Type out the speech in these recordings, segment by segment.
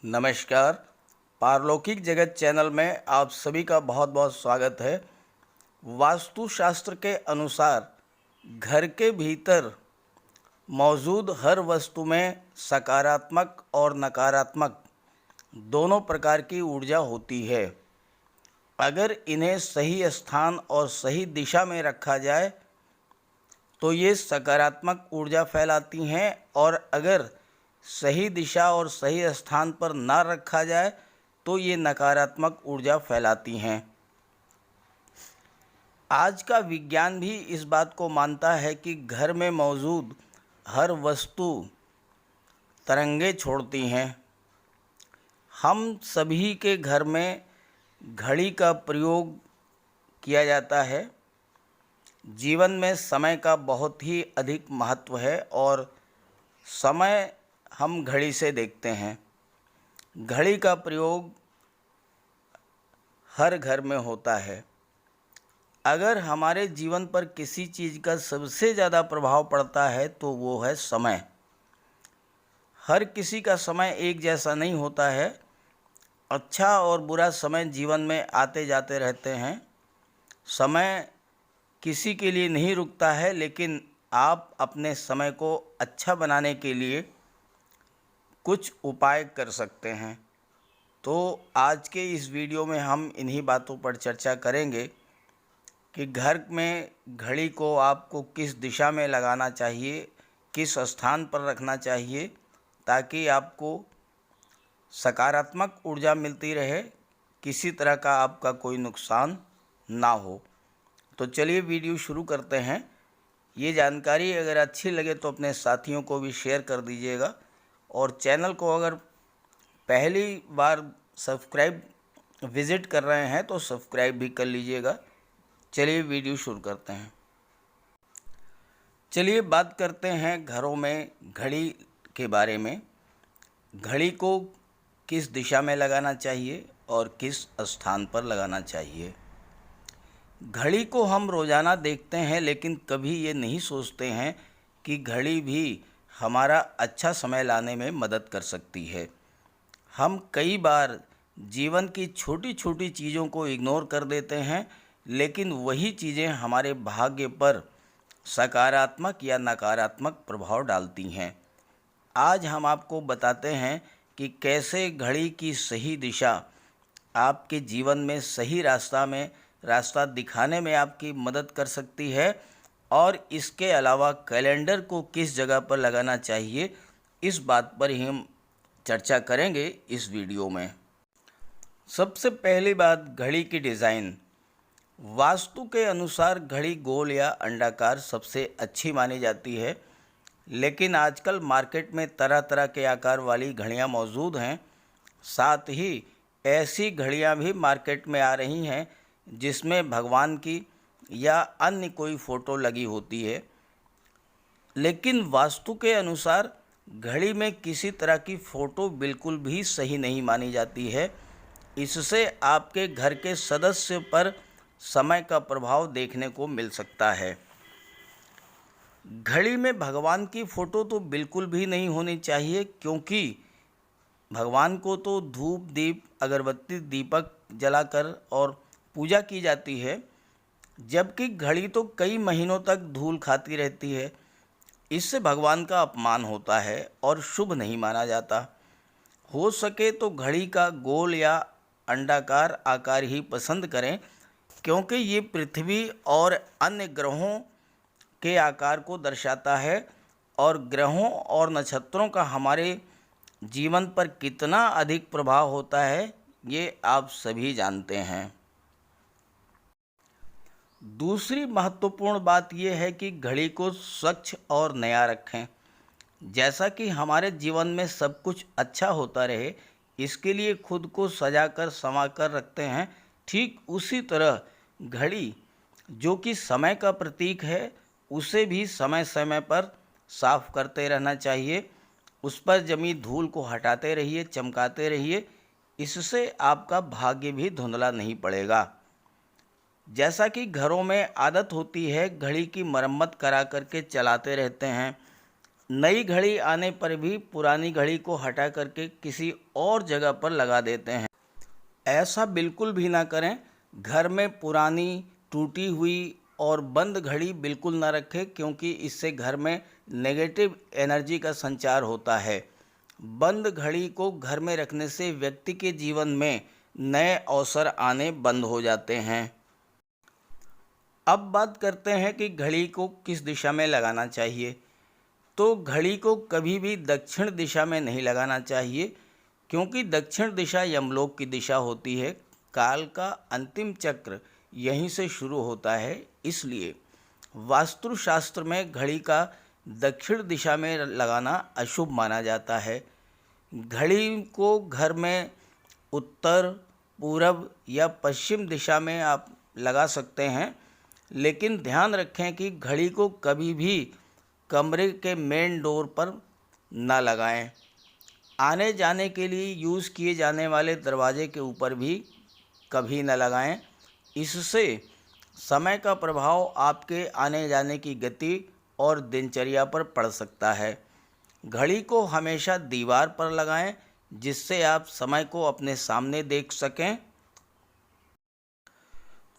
नमस्कार। पारलौकिक जगत चैनल में आप सभी का बहुत बहुत स्वागत है। वास्तुशास्त्र के अनुसार घर के भीतर मौजूद हर वस्तु में सकारात्मक और नकारात्मक दोनों प्रकार की ऊर्जा होती है। अगर इन्हें सही स्थान और सही दिशा में रखा जाए तो ये सकारात्मक ऊर्जा फैलाती हैं, और अगर सही दिशा और सही स्थान पर ना रखा जाए तो ये नकारात्मक ऊर्जा फैलाती हैं। आज का विज्ञान भी इस बात को मानता है कि घर में मौजूद हर वस्तु तरंगे छोड़ती हैं। हम सभी के घर में घड़ी का प्रयोग किया जाता है। जीवन में समय का बहुत ही अधिक महत्व है और समय हम घड़ी से देखते हैं। घड़ी का प्रयोग हर घर में होता है। अगर हमारे जीवन पर किसी चीज़ का सबसे ज़्यादा प्रभाव पड़ता है तो वो है समय। हर किसी का समय एक जैसा नहीं होता है। अच्छा और बुरा समय जीवन में आते जाते रहते हैं। समय किसी के लिए नहीं रुकता है, लेकिन आप अपने समय को अच्छा बनाने के लिए कुछ उपाय कर सकते हैं। तो आज के इस वीडियो में हम इन्हीं बातों पर चर्चा करेंगे कि घर में घड़ी को आपको किस दिशा में लगाना चाहिए, किस स्थान पर रखना चाहिए, ताकि आपको सकारात्मक ऊर्जा मिलती रहे, किसी तरह का आपका कोई नुकसान ना हो। तो चलिए वीडियो शुरू करते हैं। ये जानकारी अगर अच्छी लगे तो अपने साथियों को भी शेयर कर दीजिएगा, और चैनल को अगर पहली बार सब्सक्राइब विज़िट कर रहे हैं तो सब्सक्राइब भी कर लीजिएगा। चलिए वीडियो शुरू करते हैं। चलिए बात करते हैं घरों में घड़ी के बारे में। घड़ी को किस दिशा में लगाना चाहिए और किस स्थान पर लगाना चाहिए। घड़ी को हम रोज़ाना देखते हैं, लेकिन कभी ये नहीं सोचते हैं कि घड़ी भी हमारा अच्छा समय लाने में मदद कर सकती है। हम कई बार जीवन की छोटी छोटी चीज़ों को इग्नोर कर देते हैं, लेकिन वही चीज़ें हमारे भाग्य पर सकारात्मक या नकारात्मक प्रभाव डालती हैं। आज हम आपको बताते हैं कि कैसे घड़ी की सही दिशा आपके जीवन में सही रास्ता दिखाने में आपकी मदद कर सकती है, और इसके अलावा कैलेंडर को किस जगह पर लगाना चाहिए, इस बात पर ही हम चर्चा करेंगे इस वीडियो में। सबसे पहली बात, घड़ी की डिज़ाइन। वास्तु के अनुसार घड़ी गोल या अंडाकार सबसे अच्छी मानी जाती है, लेकिन आजकल मार्केट में तरह तरह के आकार वाली घड़ियां मौजूद हैं। साथ ही ऐसी घड़ियां भी मार्केट में आ रही हैं जिसमें भगवान की या अन्य कोई फ़ोटो लगी होती है। लेकिन वास्तु के अनुसार घड़ी में किसी तरह की फ़ोटो बिल्कुल भी सही नहीं मानी जाती है। इससे आपके घर के सदस्य पर समय का प्रभाव देखने को मिल सकता है। घड़ी में भगवान की फ़ोटो तो बिल्कुल भी नहीं होनी चाहिए, क्योंकि भगवान को तो धूप दीप अगरबत्ती दीपक जलाकर और पूजा की जाती है, जबकि घड़ी तो कई महीनों तक धूल खाती रहती है। इससे भगवान का अपमान होता है और शुभ नहीं माना जाता। हो सके तो घड़ी का गोल या अंडाकार आकार ही पसंद करें, क्योंकि ये पृथ्वी और अन्य ग्रहों के आकार को दर्शाता है, और ग्रहों और नक्षत्रों का हमारे जीवन पर कितना अधिक प्रभाव होता है ये आप सभी जानते हैं। दूसरी महत्वपूर्ण बात यह है कि घड़ी को स्वच्छ और नया रखें। जैसा कि हमारे जीवन में सब कुछ अच्छा होता रहे, इसके लिए खुद को सजा कर संवार कर रखते हैं, ठीक उसी तरह घड़ी जो कि समय का प्रतीक है, उसे भी समय समय पर साफ करते रहना चाहिए। उस पर जमी धूल को हटाते रहिए, चमकाते रहिए। इससे आपका भाग्य भी धुंधला नहीं पड़ेगा। जैसा कि घरों में आदत होती है, घड़ी की मरम्मत करा करके चलाते रहते हैं, नई घड़ी आने पर भी पुरानी घड़ी को हटा करके किसी और जगह पर लगा देते हैं। ऐसा बिल्कुल भी ना करें। घर में पुरानी, टूटी हुई और बंद घड़ी बिल्कुल ना रखें, क्योंकि इससे घर में नेगेटिव एनर्जी का संचार होता है। बंद घड़ी को घर में रखने से व्यक्ति के जीवन में नए अवसर आने बंद हो जाते हैं। अब बात करते हैं कि घड़ी को किस दिशा में लगाना चाहिए। तो घड़ी को कभी भी दक्षिण दिशा में नहीं लगाना चाहिए, क्योंकि दक्षिण दिशा यमलोक की दिशा होती है। काल का अंतिम चक्र यहीं से शुरू होता है। इसलिए वास्तुशास्त्र में घड़ी का दक्षिण दिशा में लगाना अशुभ माना जाता है। घड़ी को घर में उत्तर, पूरब या पश्चिम दिशा में आप लगा सकते हैं, लेकिन ध्यान रखें कि घड़ी को कभी भी कमरे के मेन डोर पर ना लगाएं। आने जाने के लिए यूज़ किए जाने वाले दरवाजे के ऊपर भी कभी न लगाएं। इससे समय का प्रभाव आपके आने जाने की गति और दिनचर्या पर पड़ सकता है। घड़ी को हमेशा दीवार पर लगाएं, जिससे आप समय को अपने सामने देख सकें।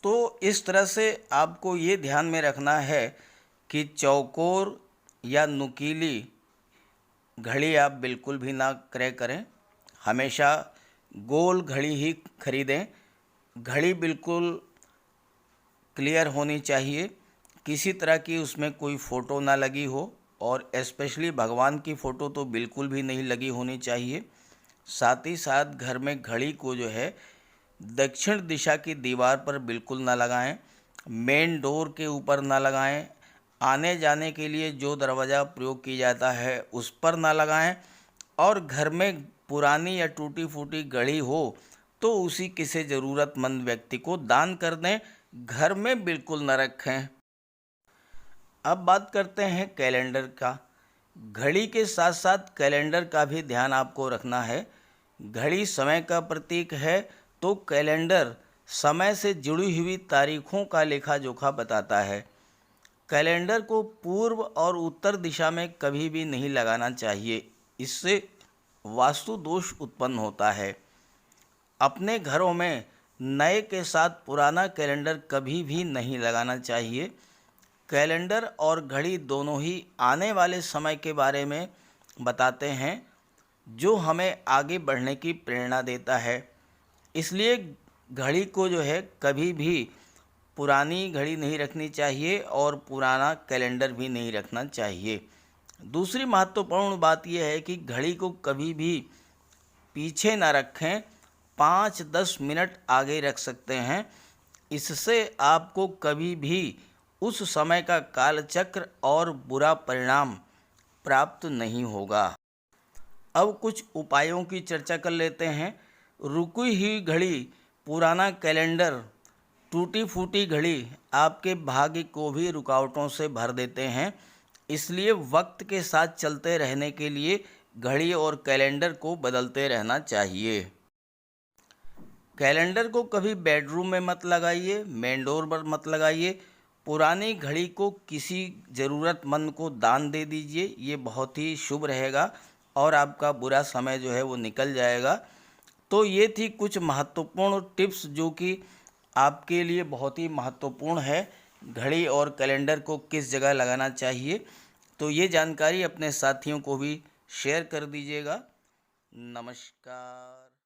तो इस तरह से आपको ये ध्यान में रखना है कि चौकोर या नुकीली घड़ी आप बिल्कुल भी ना क्रय करें। हमेशा गोल घड़ी ही खरीदें। घड़ी बिल्कुल क्लियर होनी चाहिए, किसी तरह की उसमें कोई फ़ोटो ना लगी हो, और स्पेशली भगवान की फ़ोटो तो बिल्कुल भी नहीं लगी होनी चाहिए। साथ ही साथ घर में घड़ी को जो है दक्षिण दिशा की दीवार पर बिल्कुल ना लगाएं, मेन डोर के ऊपर ना लगाएं, आने जाने के लिए जो दरवाज़ा प्रयोग किया जाता है उस पर ना लगाएं, और घर में पुरानी या टूटी फूटी घड़ी हो तो उसी किसी ज़रूरतमंद व्यक्ति को दान कर दें। घर में बिल्कुल न रखें। अब बात करते हैं कैलेंडर का। घड़ी के साथ साथ कैलेंडर का भी ध्यान आपको रखना है। घड़ी समय का प्रतीक है, तो कैलेंडर समय से जुड़ी हुई तारीखों का लेखा जोखा बताता है। कैलेंडर को पूर्व और उत्तर दिशा में कभी भी नहीं लगाना चाहिए, इससे वास्तु दोष उत्पन्न होता है। अपने घरों में नए के साथ पुराना कैलेंडर कभी भी नहीं लगाना चाहिए। कैलेंडर और घड़ी दोनों ही आने वाले समय के बारे में बताते हैं, जो हमें आगे बढ़ने की प्रेरणा देता है। इसलिए घड़ी को जो है कभी भी पुरानी घड़ी नहीं रखनी चाहिए और पुराना कैलेंडर भी नहीं रखना चाहिए। दूसरी महत्वपूर्ण बात यह है कि घड़ी को कभी भी पीछे ना रखें, 5-10 मिनट आगे रख सकते हैं। इससे आपको कभी भी उस समय का कालचक्र और बुरा परिणाम प्राप्त नहीं होगा। अब कुछ उपायों की चर्चा कर लेते हैं। रुकी हुई घड़ी, पुराना कैलेंडर, टूटी फूटी घड़ी आपके भाग्य को भी रुकावटों से भर देते हैं। इसलिए वक्त के साथ चलते रहने के लिए घड़ी और कैलेंडर को बदलते रहना चाहिए। कैलेंडर को कभी बेडरूम में मत लगाइए, मेन डोर पर मत लगाइए। पुरानी घड़ी को किसी ज़रूरतमंद को दान दे दीजिए, ये बहुत ही शुभ रहेगा और आपका बुरा समय जो है वो निकल जाएगा। तो ये थी कुछ महत्वपूर्ण टिप्स जो कि आपके लिए बहुत ही महत्वपूर्ण है। घड़ी और कैलेंडर को किस जगह लगाना चाहिए, तो ये जानकारी अपने साथियों को भी शेयर कर दीजिएगा। नमस्कार।